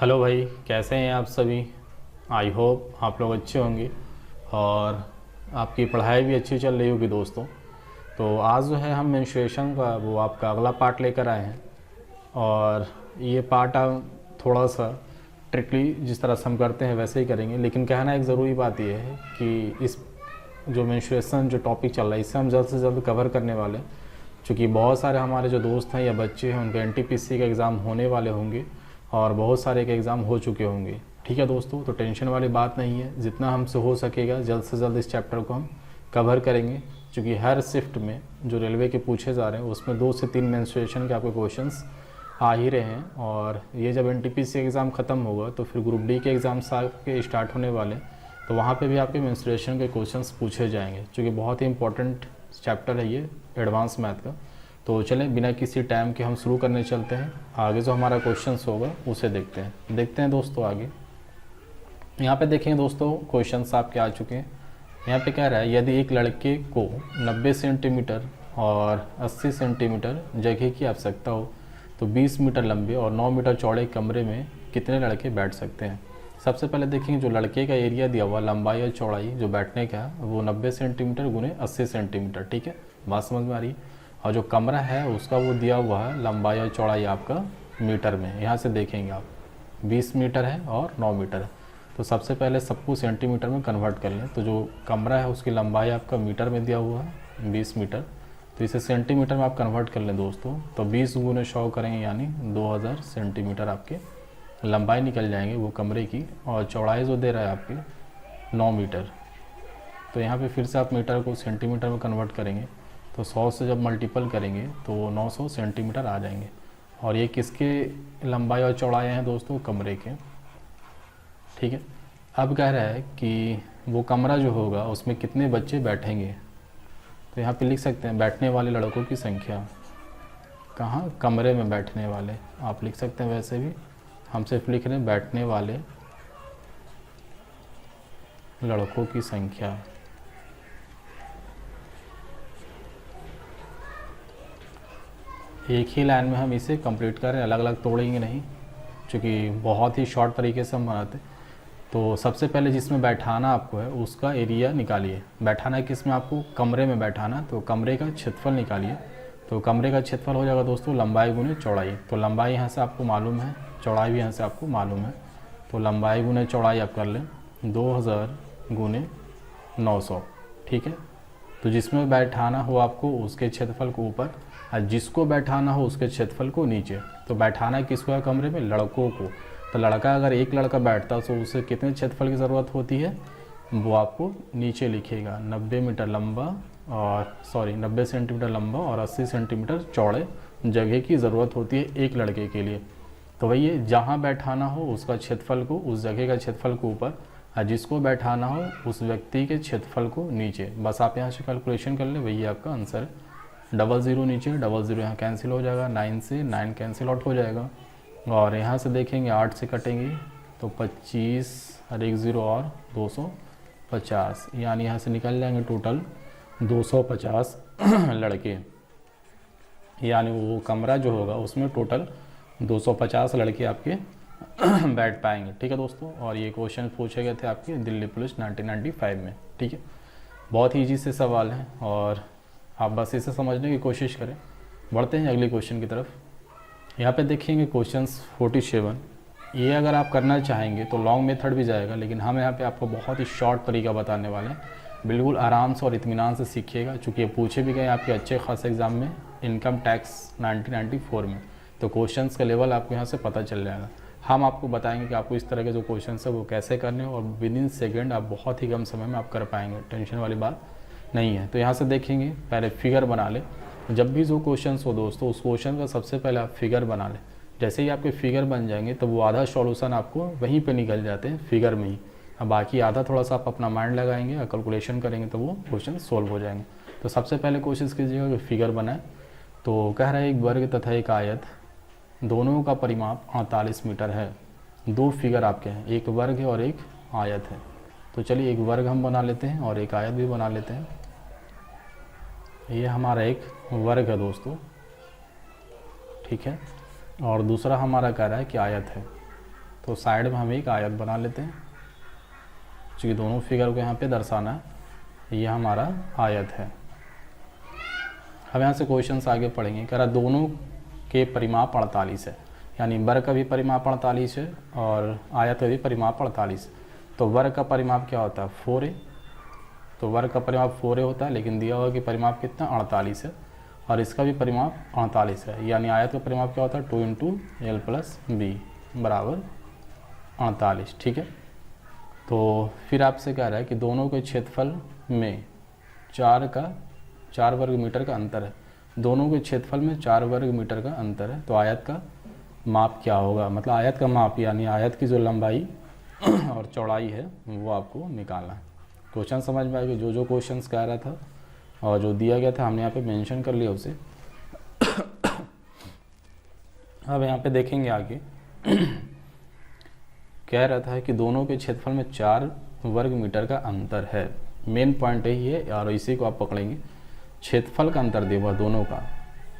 Hello भाई, कैसे हैं आप सभी। आई होप आप लोग अच्छे होंगे और आपकी पढ़ाई भी अच्छी चल रही होगी दोस्तों। तो आज जो है हम मेंस्ट्रुएशन का वो आपका अगला पार्ट लेकर आए हैं और ये पार्ट हम थोड़ा सा ट्रिकली जिस तरह से हम करते हैं वैसे ही करेंगे, लेकिन कहना एक ज़रूरी बात यह है कि इस जो मेंस्ट्रुएशन जो टॉपिक चल रहा है इसे हम जल्द से जल्द कवर करने वाले हैं, क्योंकि बहुत सारे हमारे जो दोस्त हैं या बच्चे हैं उनके एनटीपीसी का एग्ज़ाम होने वाले होंगे और बहुत सारे के एग्ज़ाम हो चुके होंगे। ठीक है दोस्तों, तो टेंशन वाली बात नहीं है, जितना हमसे हो सकेगा जल्द से जल्द इस चैप्टर को हम कवर करेंगे, क्योंकि हर शिफ्ट में जो रेलवे के पूछे जा रहे हैं उसमें 2 से 3 मेंस्ट्रुएशन के आपके क्वेश्चंस आ ही रहे हैं। और ये जब एनटीपीसी एग्ज़ाम ख़त्म होगा तो फिर ग्रुप डी के एग्ज़ाम्स आपके स्टार्ट होने वाले, तो वहाँ पे भी आपके मेंस्ट्रुएशन के क्वेश्चंस पूछे जाएंगे, क्योंकि बहुत ही इंपॉर्टेंट चैप्टर है ये एडवांस मैथ का। तो चलें बिना किसी टाइम के हम शुरू करने चलते हैं। आगे जो हमारा क्वेश्चंस होगा उसे देखते हैं दोस्तों। आगे यहाँ पे देखेंगे दोस्तों, क्वेश्चंस आपके आ चुके हैं। यहाँ पे कह रहा है यदि एक लड़के को 90 सेंटीमीटर और 80 सेंटीमीटर जगह की आवश्यकता हो तो 20 मीटर लंबे और 9 मीटर चौड़े कमरे में कितने लड़के बैठ सकते हैं। सबसे पहले देखेंगे जो लड़के का एरिया दिया हुआ लंबाई और चौड़ाई जो बैठने का है वो 90 सेंटीमीटर गुने 80 सेंटीमीटर। ठीक है, बात समझ में आ रही है। और जो कमरा है उसका वो दिया हुआ है लंबाई और चौड़ाई आपका मीटर में। यहाँ से देखेंगे आप 20 मीटर है और 9 मीटर है, तो सबसे पहले सबको सेंटीमीटर में कन्वर्ट कर लें। तो जो कमरा है उसकी लंबाई आपका मीटर में दिया हुआ है 20 मीटर, तो इसे सेंटीमीटर में आप कन्वर्ट कर लें दोस्तों। तो 20 गुने 100 करेंगे यानी 2000 सेंटीमीटर आपके लंबाई निकल जाएंगे वो कमरे की। और चौड़ाई जो दे रहा है आपके 9 मीटर, तो यहाँ पे फिर से आप मीटर को सेंटीमीटर में कन्वर्ट करेंगे, तो 100 से जब मल्टीपल करेंगे तो 900 सेंटीमीटर आ जाएंगे। और ये किसके लंबाई और चौड़ाई हैं दोस्तों, कमरे के। ठीक है, अब कह रहा है कि वो कमरा जो होगा उसमें कितने बच्चे बैठेंगे। तो यहाँ पे लिख सकते हैं बैठने वाले लड़कों की संख्या। कहाँ, कमरे में बैठने वाले आप लिख सकते हैं, वैसे भी हम सिर्फ लिख रहे हैं बैठने वाले लड़कों की संख्या। एक ही लाइन में हम इसे कंप्लीट कर रहे हैं, अलग अलग तोड़ेंगे नहीं, क्योंकि बहुत ही शॉर्ट तरीके से हम बनाते। तो सबसे पहले जिसमें बैठाना आपको है उसका एरिया निकालिए। बैठाना है किस में आपको, कमरे में बैठाना, तो कमरे का क्षेत्रफल निकालिए। तो कमरे का क्षेत्रफल हो जाएगा दोस्तों लंबाई गुने चौड़ाई। तो लंबाई यहाँ से आपको मालूम है, चौड़ाई भी यहाँ से आपको मालूम है, तो लंबाई गुने चौड़ाई आप कर लें 2000 गुने 900। ठीक है, तो जिसमें बैठाना हो आपको उसके क्षेत्रफल को ऊपर और जिसको बैठाना हो उसके क्षेत्रफल को नीचे। तो बैठाना किसको है कमरे में, लड़कों को। तो लड़का अगर एक लड़का बैठता तो उसे कितने क्षेत्रफल की ज़रूरत होती है, वो आपको नीचे लिखेगा 90 मीटर लंबा और 90 सेंटीमीटर लंबा और 80 सेंटीमीटर चौड़े जगह की ज़रूरत होती है एक लड़के के लिए। तो वही जहाँ बैठाना हो उसका क्षेत्रफल को, उस जगह का क्षेत्रफल को ऊपर, और जिसको बैठाना हो उस व्यक्ति के क्षेत्रफल को नीचे। बस आप यहाँ से कैलकुलेशन कर लें, वही आपका आंसर है। 00 नीचे, 00 यहाँ कैंसिल हो जाएगा, 9 से 9 कैंसिल आउट हो जाएगा। और यहाँ से देखेंगे 8 से कटेंगे तो 25 और 1 0 और 250, यानी यहाँ से निकल जाएंगे टोटल 250 लड़के। यानी वो कमरा जो होगा उसमें टोटल 250 लड़के आपके बैठ पाएंगे। ठीक है दोस्तों, और ये क्वेश्चन पूछे गए थे आपके दिल्ली पुलिस 1995 में। ठीक है, बहुत ही ईजी से सवाल है और आप बस इसे समझने की कोशिश करें। बढ़ते हैं अगले क्वेश्चन की तरफ। यहाँ पे देखेंगे क्वेश्चंस 47। ये अगर आप करना चाहेंगे तो लॉन्ग मेथड भी जाएगा, लेकिन हम यहाँ पे आपको बहुत ही शॉर्ट तरीका बताने वाले हैं। बिल्कुल आराम से और इत्मीनान से सीखिएगा, चूँकि ये पूछे भी गए आपके अच्छे खास एग्ज़ाम में इनकम टैक्स 1994 में। तो क्वेश्चंस का लेवल आपको यहाँ से पता चल जाएगा। हम आपको बताएंगे कि आपको इस तरह के जो क्वेश्चन है वो कैसे करने और विद इन सेकेंड आप बहुत ही कम समय में आप कर पाएंगे, टेंशन वाली बात नहीं है। तो यहाँ से देखेंगे पहले फिगर बना ले। जब भी जो क्वेश्चन हो दोस्तों उस क्वेश्चन का सबसे पहले आप फिगर बना लें। जैसे ही आपके फिगर बन जाएंगे तो वो आधा सॉल्यूशन आपको वहीं पे निकल जाते हैं फिगर में ही। अब बाकी आधा थोड़ा सा आप अपना माइंड लगाएंगे और कैलकुलेशन करेंगे तो वो क्वेश्चन सोल्व हो जाएंगे। तो सबसे पहले कोशिश कीजिएगा कि फिगर बनाए। तो कह रहा है एक वर्ग तथा एक आयत दोनों का परिमाप 48 मीटर है। 2 फिगर आपके हैं, एक वर्ग है और एक आयत है। तो चलिए एक वर्ग हम बना लेते हैं और एक आयत भी बना लेते हैं। ये हमारा एक वर्ग है दोस्तों, ठीक है, और दूसरा हमारा कह रहा है कि आयत है। तो साइड में हम एक आयत बना लेते हैं, क्योंकि दोनों फिगर को यहाँ पे दर्शाना है। ये हमारा आयत है। अब यहाँ से क्वेश्चंस आगे पढ़ेंगे। कह रहा दोनों के परिमाप 48 है, यानी वर्ग का भी परिमाप 48 है और आयत का भी परिमाप 48 है। तो वर्ग का परिमाप क्या होता है 4a, तो वर्ग का परिमाप 4a होता है, लेकिन दिया हुआ कि परिमाप कितना 48 है और इसका भी परिमाप 48 है, यानी आयत का परिमाप क्या होता है 2 × l + b बराबर 48। ठीक है। तो फिर आपसे कह रहा है कि दोनों के क्षेत्रफल में 4 वर्ग मीटर का अंतर है। दोनों के क्षेत्रफल में 4 वर्ग मीटर का अंतर है, तो आयत का माप क्या होगा, मतलब आयत का माप यानी आयत की जो लंबाई और चौड़ाई है वो आपको निकालना है। क्वेश्चन समझ में आएगा। जो क्वेश्चंस कह रहा था और जो दिया गया था हमने यहाँ पे मेंशन कर लिया उसे। अब यहाँ पे देखेंगे आगे कह रहा था कि दोनों के क्षेत्रफल में 4 वर्ग मीटर का अंतर है। मेन पॉइंट यही है और इसी को आप पकड़ेंगे। क्षेत्रफल का अंतर दिया हुआ दोनों का,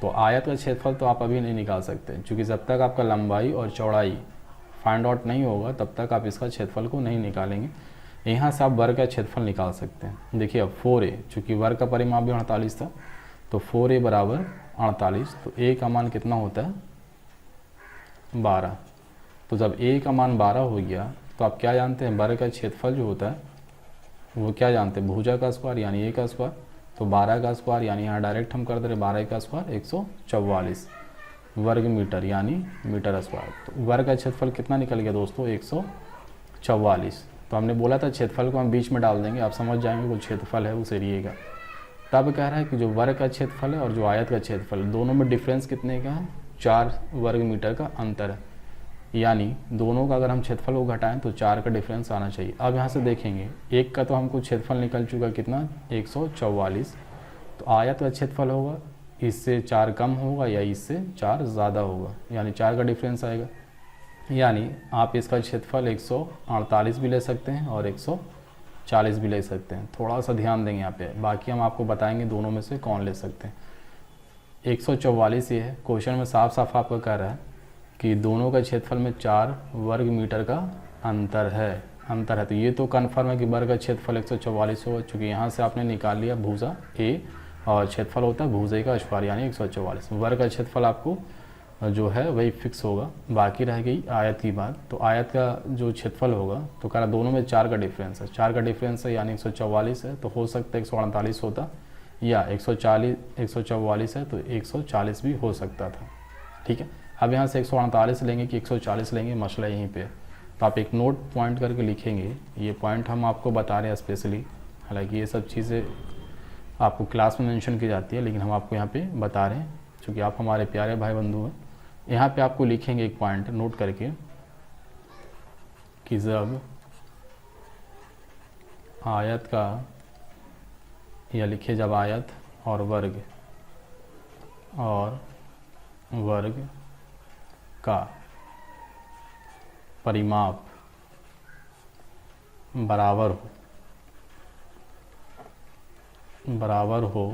तो आयत का क्षेत्रफल तो आप अभी नहीं निकाल सकते, क्योंकि जब तक आपका लंबाई और चौड़ाई फाइंड आउट नहीं होगा तब तक आप इसका क्षेत्रफल को नहीं निकालेंगे। यहाँ से आप वर्ग का क्षेत्रफल निकाल सकते हैं। देखिए अब 4a, चूँकि वर्ग का परिमाप भी 48 था, तो 4a बराबर 48, तो a का मान कितना होता है 12। तो जब a का मान 12 हो गया तो आप क्या जानते हैं, वर्ग का क्षेत्रफल जो होता है वो क्या जानते हैं, भुजा का स्क्वायर यानी a का स्क्वायर। तो 12 का स्क्वायर यानी यहाँ डायरेक्ट हम कर दे रहे 12 का स्क्वायर 144 वर्ग मीटर यानी मीटर स्क्वायर। तो वर्ग का क्षेत्रफल कितना निकल गया दोस्तों 144। तो हमने बोला था क्षेत्रफल को हम बीच में डाल देंगे, आप समझ जाएंगे वो क्षेत्रफल है उस एरिए का। तब कह रहा है कि जो वर्ग का क्षेत्रफल है और जो आयत का क्षेत्रफल दोनों में डिफरेंस कितने का है, 4 वर्ग मीटर का अंतर है, यानी दोनों का अगर हम क्षेत्रफल को घटाएं तो 4 का डिफरेंस आना चाहिए। अब यहाँ से देखेंगे एक का तो हमको क्षेत्रफल निकल चुका कितना 144, तो आयत का क्षेत्रफल होगा इससे 4 कम होगा या इससे 4 ज़्यादा होगा, यानी 4 का डिफरेंस आएगा। यानी आप इसका क्षेत्रफल 148 भी ले सकते हैं और 140 भी ले सकते हैं। थोड़ा सा ध्यान देंगे यहाँ पे, बाकी हम आपको बताएंगे दोनों में से कौन ले सकते हैं। 144 ये है, क्वेश्चन में साफ साफ आपको कह रहा है कि दोनों का क्षेत्रफल में 4 वर्ग मीटर का अंतर है। तो ये तो कन्फर्म है कि वर्ग का क्षेत्रफल 144 होगा, चूँकि यहाँ से आपने निकाल लिया भुजा a और क्षेत्रफल होता है भुजे का स्क्वायर यानी 144। वर्ग का क्षेत्रफल आपको जो है वही फिक्स होगा। बाकी रह गई आयत की बात। तो आयत का जो क्षेत्रफल होगा तो कह रहा दोनों में 4 का डिफरेंस है, 4 का डिफरेंस है यानी 144 है, तो हो सकता है 148 होता या 144 है तो 140 भी हो सकता था। ठीक है। अब यहाँ से 148 लेंगे कि 140 लेंगे, मसला यहीं पे। तो आप एक नोट पॉइंट करके लिखेंगे, ये पॉइंट हम आपको बता रहे हैं स्पेशली, हालांकि ये सब चीज़ें आपको क्लास में मेंशन की जाती है, लेकिन हम आपको यहाँ पे बता रहे हैं क्योंकि आप हमारे प्यारे भाई बंधु हैं। यहाँ पे आपको लिखेंगे एक पॉइंट नोट करके कि जब आयत का, या लिखिए जब आयत और वर्ग का परिमाप बराबर हो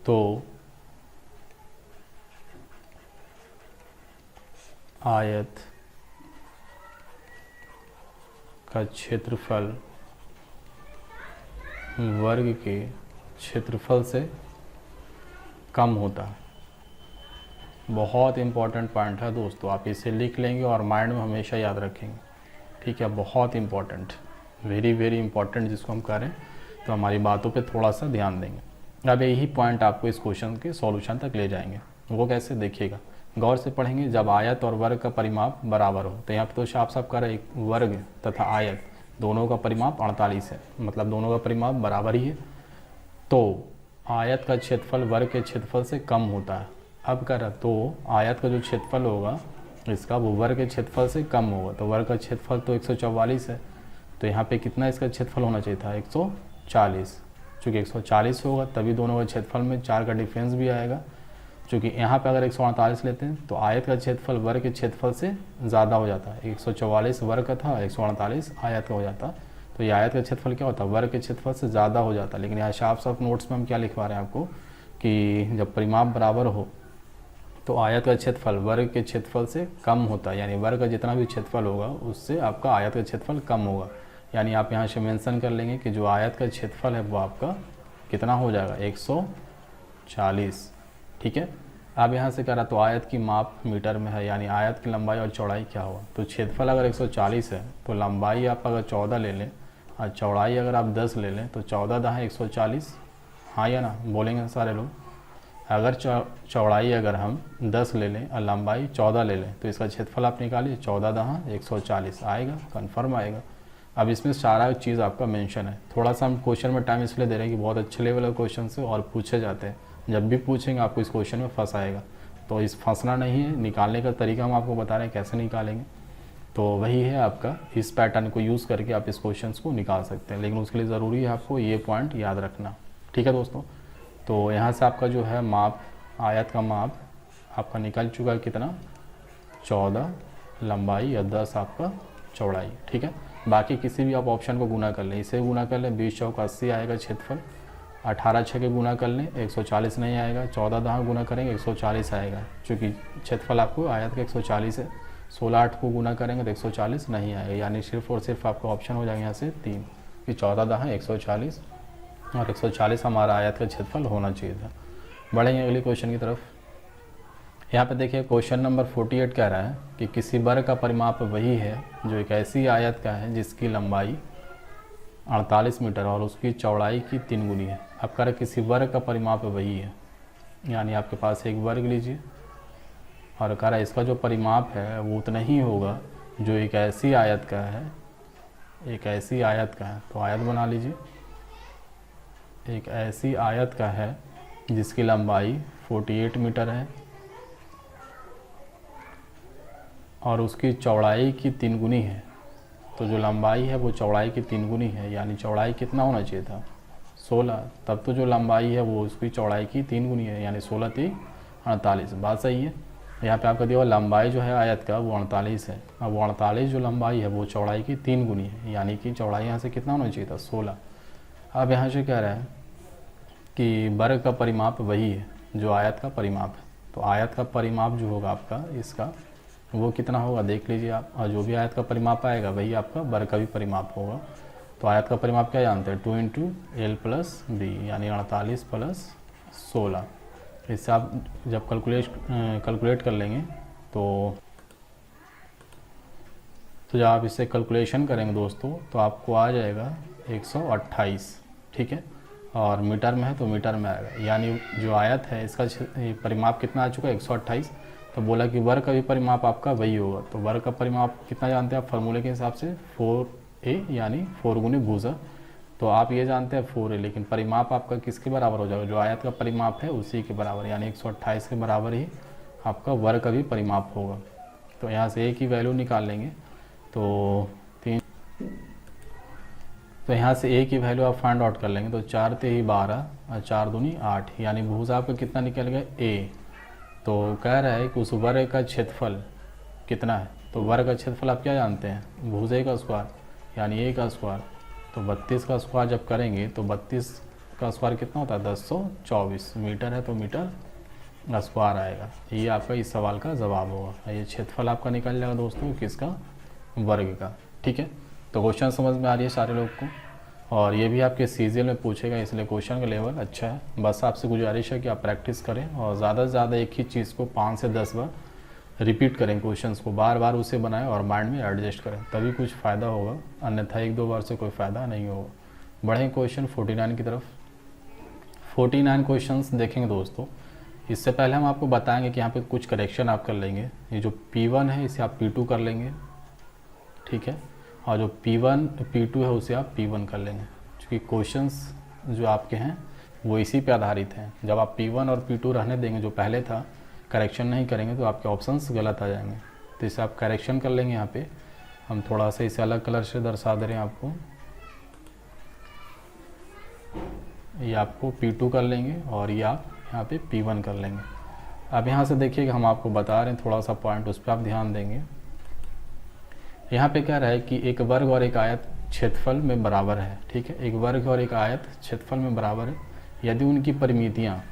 तो आयत का क्षेत्रफल वर्ग के क्षेत्रफल से कम होता है। बहुत इंपॉर्टेंट पॉइंट है दोस्तों, आप इसे लिख लेंगे और माइंड में हमेशा याद रखेंगे। ठीक है, बहुत इंपॉर्टेंट, वेरी वेरी इंपॉर्टेंट जिसको हम कह रहे हैं, तो हमारी बातों पे थोड़ा सा ध्यान देंगे। अब यही पॉइंट आपको इस क्वेश्चन के सॉल्यूशन तक ले जाएंगे। वो कैसे देखिएगा, गौर से पढ़ेंगे। जब आयत और वर्ग का परिमाप बराबर हो, तो यहाँ पर तो साफ साफ कह रहे एक वर्ग तथा आयत दोनों का परिमाप 48 है, मतलब दोनों का परिमाप बराबर ही है, तो आयत का क्षेत्रफल वर्ग के क्षेत्रफल से कम होता है। अब कह रहा तो आयत का जो क्षेत्रफल होगा इसका वो वर्ग के क्षेत्रफल से कम होगा, तो वर्ग का क्षेत्रफल तो 144 है, तो यहाँ पे कितना इसका क्षेत्रफल होना चाहिए था 140। चूँकि 140 होगा तभी दोनों के क्षेत्रफल में 4 का डिफरेंस भी आएगा। चूँकि यहाँ पे अगर 148 लेते हैं तो आयत का क्षेत्रफल वर्ग के क्षेत्रफल से ज़्यादा हो जाता है। 144 वर्ग का था, 148 आयत का हो जाता, तो ये आयत का क्षेत्रफल क्या होता है वर्ग के क्षेत्रफल से ज़्यादा हो जाता। लेकिन यहाँ साफ साफ नोट्स में हम क्या लिखवा रहे हैं आपको कि जब परिमाप बराबर हो तो आयत का क्षेत्रफल वर्ग के क्षेत्रफल से कम होता है, यानी वर्ग का जितना भी क्षेत्रफल होगा उससे आपका आयत का क्षेत्रफल कम होगा। यानी आप यहाँ से मेंशन कर लेंगे कि जो आयत का क्षेत्रफल है वो आपका कितना हो जाएगा 140। ठीक है। अब यहाँ से कह रहा तो आयत की माप मीटर में है, यानी आयत की लंबाई और चौड़ाई क्या होगा। तो क्षेत्रफल अगर 140 है तो लंबाई आप अगर 14 ले लें और चौड़ाई अगर आप 10 ले लें तो 14 दहाँ 140, हाँ या ना बोलेंगे सारे लोग। अगर चौड़ाई अगर हम 10 ले लें और लंबाई 14 ले लें तो इसका क्षेत्रफल आप निकालिए, 14 दहाँ 140 आएगा, कन्फर्म आएगा। अब इसमें सारा चीज़ आपका मेंशन है। थोड़ा सा हम क्वेश्चन में टाइम इसलिए दे रहे हैं कि बहुत अच्छे लेवल के क्वेश्चन से और पूछे जाते हैं। जब भी पूछेंगे आपको इस क्वेश्चन में फंस आएगा, तो इस फंसना नहीं है, निकालने का तरीका हम आपको बता रहे हैं कैसे निकालेंगे। तो वही है आपका, इस पैटर्न को यूज़ करके आप इस क्वेश्चन को निकाल सकते हैं, लेकिन उसके लिए ज़रूरी है आपको ये पॉइंट याद रखना। ठीक है दोस्तों। तो यहाँ से आपका जो है माप, आयत का माप आपका निकल चुका है कितना 14 लंबाई या 10 आपका चौड़ाई। ठीक है। बाकी किसी भी आप ऑप्शन को गुना कर लें, इसे गुना कर लें 20 चौक 80 आएगा क्षेत्रफल, 18 6 के गुना कर लें 140 नहीं आएगा, 14 दहाँ गुना करेंगे 140 आएगा, चूँकि क्षेत्रफल आपको आयत का 140 है। 16 8 को गुना करेंगे तो 140 नहीं आएगा, यानी सिर्फ और सिर्फ आपका ऑप्शन हो जाएगा यहाँ से 3 कि 14 दहाँ 140 और 140 हमारा आयत का क्षेत्रफल होना चाहिए था। बढ़ेंगे अगले क्वेश्चन की तरफ। यहाँ पे देखिए क्वेश्चन नंबर 48 कह रहा है कि किसी वर्ग का परिमाप वही है जो एक ऐसी आयत का है जिसकी लंबाई 48 मीटर और उसकी चौड़ाई की 3 गुनी है। अब कह रहे किसी वर्ग का परिमाप वही है, यानी आपके पास एक वर्ग लीजिए और कह रहा है इसका जो परिमाप है वो उतना ही होगा जो एक ऐसी आयत का है, एक ऐसी आयत का है। तो आयत बना लीजिए, एक ऐसी आयत का है जिसकी लंबाई 48 मीटर है और उसकी चौड़ाई की 3 गुनी है। तो जो लंबाई है वो चौड़ाई की 3 गुनी है, यानी चौड़ाई कितना होना चाहिए था 16, तब तो जो लंबाई है वो उसकी चौड़ाई की 3 गुनी है, यानी 16 3 48। बात सही है। यहाँ पे आपका दिया हुआ लंबाई जो है आयत का वो 48 है, अब वो 48 जो लंबाई है वो चौड़ाई की 3 गुनी है, यानी कि चौड़ाई यहाँ से कितना होना चाहिए था 16। अब यहाँ से कह रहा है कि वर्ग का परिमाप वही है जो आयत का परिमाप है। तो आयत का परिमाप जो होगा आपका इसका वो कितना होगा देख लीजिए आप, और जो भी आयत का परिमाप आएगा वही आपका वर्ग का भी परिमाप होगा। तो आयत का परिमाप क्या जानते हैं 2 × L + B, यानी 48 + 16। इससे आप जब कैलकुलेट कर लेंगे तो जब आप इससे कैलकुलेशन करेंगे दोस्तों तो आपको आ जाएगा 128। ठीक है। और मीटर में है तो मीटर में आएगा, यानी जो आयत है इसका परिमाप कितना आ चुका है 128। तो बोला कि वर्ग का भी परिमाप आपका वही होगा। तो वर्ग का परिमाप कितना जानते हैं आप फार्मूले के हिसाब से 4a, यानी 4 गुनी भुजा। तो आप ये जानते हैं 4a, लेकिन परिमाप आपका किसके बराबर हो जाएगा जो आयत का परिमाप है उसी के बराबर, यानी 128 के बराबर ही आपका वर्ग का भी परिमाप होगा। तो यहाँ से a की वैल्यू निकाल लेंगे तो यहाँ से a की वैल्यू आप फाइंड आउट कर लेंगे। तो 4 3 12 और 4 दूनी 8, यानी भुजा आपका कितना निकल गया a। तो कह रहा है कि उस वर्ग का क्षेत्रफल कितना है। तो वर्ग का क्षेत्रफल आप क्या जानते हैं भुजे का स्क्वायर, यानी a का स्क्वायर। तो 32 का स्क्वायर जब करेंगे तो 32 का स्क्वायर कितना होता है 1024। मीटर है तो मीटर स्क्वायर आएगा। ये आपका इस सवाल का जवाब होगा। ये क्षेत्रफल आपका निकल जाएगा दोस्तों किसका वर्ग का। ठीक है। तो क्वेश्चन समझ में आ रही है सारे लोग को, और ये भी आपके सीजीएल में पूछेगा, इसलिए क्वेश्चन का लेवल अच्छा है। बस आपसे गुजारिश है कि आप प्रैक्टिस करें और ज़्यादा से ज़्यादा एक ही चीज़ को 5 से 10 बार रिपीट करें, क्वेश्चंस को बार बार उसे बनाएं और माइंड में एडजस्ट करें, तभी कुछ फ़ायदा होगा, अन्यथा 1-2 बार से कोई फ़ायदा नहीं होगा। बढ़ें क्वेश्चन 49 की तरफ। 49 क्वेश्चंस देखेंगे दोस्तों। इससे पहले हम आपको बताएंगे कि यहाँ पे कुछ करेक्शन आप कर लेंगे। ये जो P1 है इसे आप P2 कर लेंगे, ठीक है, और जो P2 है उसे आप P1 कर लेंगे, क्योंकि क्वेश्चंस जो आपके हैं वो इसी पे आधारित हैं। जब आप P1 और P2 रहने देंगे जो पहले था, करेक्शन नहीं करेंगे तो आपके ऑप्शंस गलत आ जाएंगे। तो इसे आप करेक्शन कर लेंगे। यहाँ पे हम थोड़ा सा इसे अलग कलर से दर्शा दे रहे हैं आपको। ये आपको P2 कर लेंगे और ये आप यहाँ पे P1 कर लेंगे। अब यहाँ से देखिएगा हम आपको बता रहे हैं थोड़ा सा पॉइंट, उस पर आप ध्यान देंगे। यहाँ पे कह रहा है कि एक वर्ग और एक आयत क्षेत्रफल में बराबर है, ठीक है। एक वर्ग और एक आयत क्षेत्रफल में बराबर है यदि उनकी परिमितियाँ,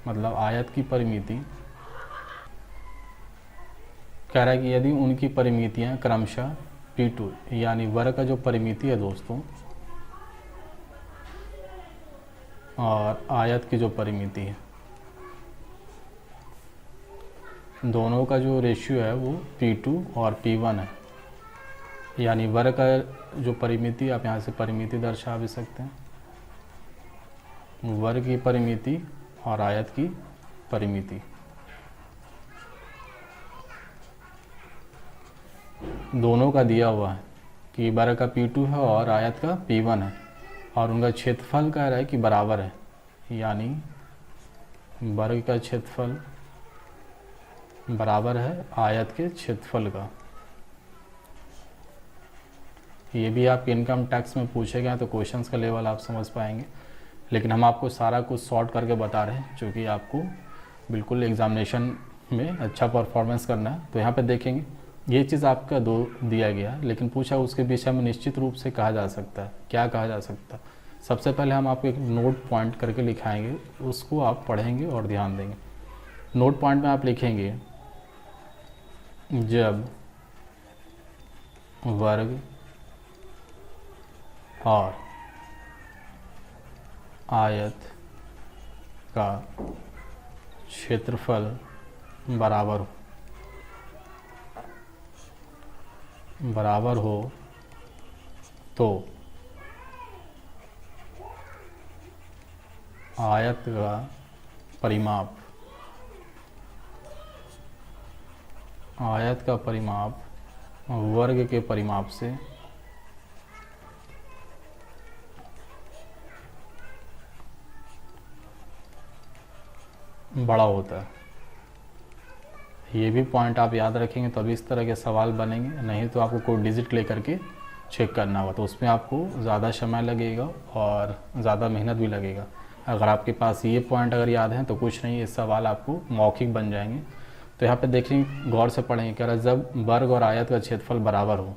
मतलब आयत की परिमिति कह रहा है कि यदि उनकी परिमितियां क्रमशः P2 यानी वर्ग का जो परिमिति है दोस्तों और आयत की जो परिमिति है, दोनों का जो रेशियो है वो P2 और P1 है। यानी वर्ग का जो परिमिति, आप यहाँ से परिमिति दर्शा भी सकते हैं, वर्ग की परिमिति और आयत की परिमिति, दोनों का दिया हुआ है कि वर्ग का P2 है और आयत का P1 है, और उनका क्षेत्रफल कह रहा है कि बराबर है। यानी वर्ग का क्षेत्रफल बराबर है आयत के क्षेत्रफल का। ये भी आपके इनकम टैक्स में पूछे गए तो क्वेश्चंस का लेवल आप समझ पाएंगे, लेकिन हम आपको सारा कुछ सॉर्ट करके बता रहे हैं, क्योंकि आपको बिल्कुल एग्जामिनेशन में अच्छा परफॉर्मेंस करना है। तो यहाँ पे देखेंगे ये चीज़ आपका दो दिया गया, लेकिन पूछा उसके विषय में निश्चित रूप से कहा जा सकता है। क्या कहा जा सकता है? सबसे पहले हम आपको एक नोट पॉइंट करके लिखाएंगे, उसको आप पढ़ेंगे और ध्यान देंगे। नोट पॉइंट में आप लिखेंगे जब वर्ग और आयत का क्षेत्रफल बराबर हो तो आयत का परिमाप वर्ग के परिमाप से बड़ा होता है। ये भी पॉइंट आप याद रखेंगे तभी इस तरह के सवाल बनेंगे, नहीं तो आपको कोई डिजिट लेकर के चेक करना होगा, तो उसमें आपको ज़्यादा समय लगेगा और ज़्यादा मेहनत भी लगेगा। अगर आपके पास ये पॉइंट अगर याद है तो कुछ नहीं, ये सवाल आपको मौखिक बन जाएंगे। तो यहाँ पे देखेंगे, गौर से पढ़ेंगे, कह रहा है जब वर्ग और आयत का क्षेत्रफल बराबर हो,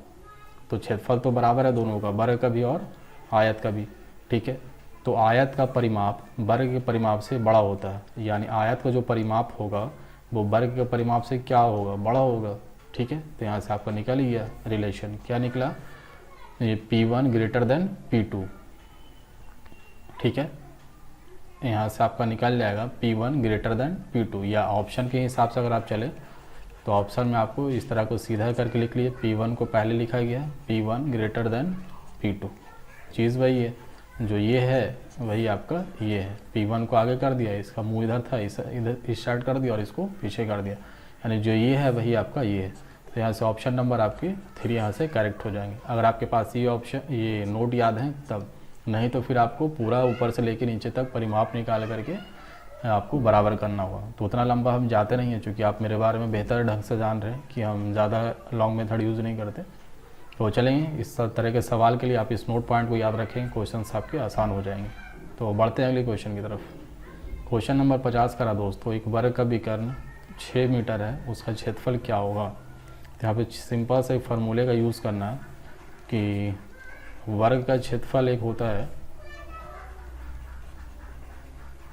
तो क्षेत्रफल तो बराबर है दोनों का, वर्ग का भी और आयत का भी, ठीक है। तो आयत का परिमाप वर्ग के परिमाप से बड़ा होता है, यानी आयत का जो परिमाप होगा वो वर्ग के परिमाप से क्या होगा? बड़ा होगा, ठीक है। तो यहाँ से आपका निकल ही गया रिलेशन, क्या निकला? ये P1 ग्रेटर देन P2, ठीक है। यहाँ से आपका निकल जाएगा P1 ग्रेटर देन P2, या ऑप्शन के हिसाब से अगर आप चले तो ऑप्शन में आपको इस तरह को सीधा करके लिख लिए, P1 को पहले लिखा गया है, P1 ग्रेटर देन P2, चीज़ वही है, जो ये है वही आपका ये है। P1 को आगे कर दिया, इसका मुंह इधर था, इधर स्टार्ट कर दिया और इसको पीछे कर दिया, यानी जो ये है वही आपका ये है। तो यहाँ से ऑप्शन नंबर आपके 3 यहाँ से करेक्ट हो जाएंगे, अगर आपके पास ये ऑप्शन ये नोट याद है तब, नहीं तो फिर आपको पूरा ऊपर से लेकर नीचे तक परिमाप निकाल करके आपको बराबर करना होगा। तो उतना लंबा हम जाते नहीं हैं, क्योंकि आप मेरे बारे में बेहतर ढंग से जान रहे हैं कि हम ज़्यादा लॉन्ग मेथड यूज़ नहीं करते। तो चलेंगे, इस तरह के सवाल के लिए आप इस नोट पॉइंट को याद रखें, क्वेश्चंस आपके आसान हो जाएंगे। तो बढ़ते हैं अगले क्वेश्चन की तरफ। क्वेश्चन नंबर 50 करा दोस्तों, एक वर्ग का विकर्ण 6 मीटर है, उसका क्षेत्रफल क्या होगा? तो यहाँ पे सिंपल से फार्मूले का यूज़ करना है कि वर्ग का क्षेत्रफल एक होता है,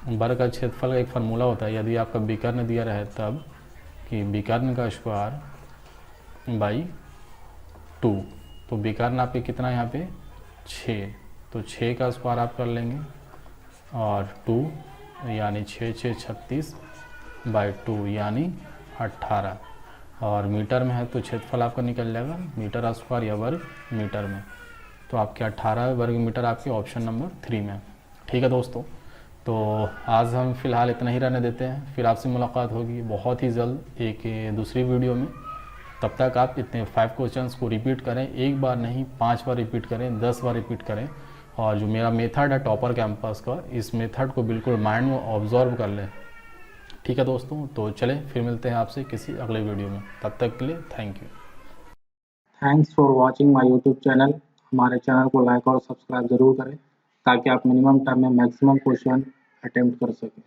वर्ग का क्षेत्रफल का एक फार्मूला होता है, यदि आपका विकर्ण दिया रहे तब, कि विकर्ण का स्क्वायर बाई 2। तो विकर्ण आपके कितना यहाँ पे 6, तो 6 का स्क्वायर आप कर लेंगे और 2 यानी 6 6 36 बाई 2 यानी 18, और मीटर में है तो क्षेत्रफल आपका निकल जाएगा मीटर स्क्वायर या वर्ग मीटर में। तो आपके 18 वर्ग मीटर आपके ऑप्शन नंबर 3 में, ठीक है दोस्तों। तो आज हम फ़िलहाल इतना ही रहने देते हैं, फिर आपसे मुलाकात होगी बहुत ही जल्द एक दूसरी वीडियो में। तब तक आप इतने 5 क्वेश्चंस को रिपीट करें, एक बार नहीं 5 बार रिपीट करें, 10 बार रिपीट करें, और जो मेरा मेथड है टॉपर कैंपस का, इस मेथड को बिल्कुल माइंड में ऑब्जर्व कर लें, ठीक है दोस्तों। तो चलें फिर मिलते हैं आपसे किसी अगले वीडियो में, तब तक के लिए thank you. Thanks for watching my YouTube channel. हमारे चैनल को लाइक और सब्सक्राइब जरूर करें ताकि आप मिनिमम टाइम में मैक्सिमम क्वेश्चन अटेम्प्ट कर सकें।